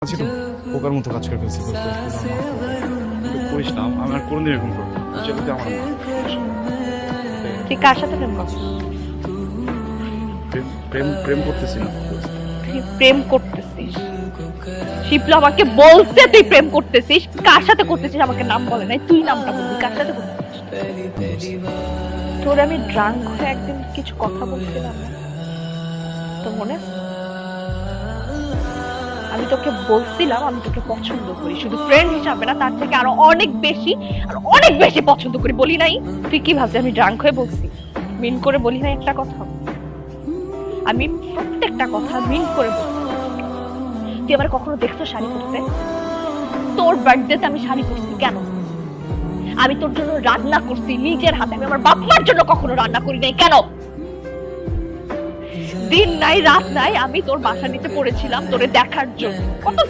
আছি তো পোকার মতো কাজ করে ফেলছি বলতে করিস না, আমি আর কোনোদিন এরকম করবো না। যেহেতু আমার মা। তুই কার সাথে প্রেম করছিস? প্রেম প্রেম প্রেম করতেছি না। তুই প্রেম করতেছিস? শিপলা আমাকে বলছে তুই প্রেম করতেছিস। কার সাথে করতেছিস আমাকে নাম বলে নাই, তুই নামটা বলবি। কার সাথে করতেছিস? তোর আমি ড্রাঙ্ক হয়ে একদিন কিছু কথা বলছিলাম না, তো মনে আছে? আমি তোকে বলছিলাম আমি তোকে পছন্দ করি, শুধু ফ্রেন্ড হিসাবে না, তার থেকে আরো অনেক বেশি, আর অনেক বেশি পছন্দ করি। বলি নাই? তুই কি ভাবছিস আমি ড্রাঙ্ক হয়ে বলছি? মিন করে বলি নাই একটা কথা? আমি প্রত্যেকটা কথা মিন করে বলছি। তুই আবার কখনো দেখছো শাড়ি পরতে? তোর বার্থডেতে আমি শাড়ি পরছি কেন? আমি তোর জন্য রান্না করছি নিজের হাতে, আমি আমার বাপ মার জন্য কখনো রান্না করি নাই কেন? দিন নাই রাত নাই আমি তোর বাসার নিচে পড়েছিলাম তোরে দেখার জন্য। কত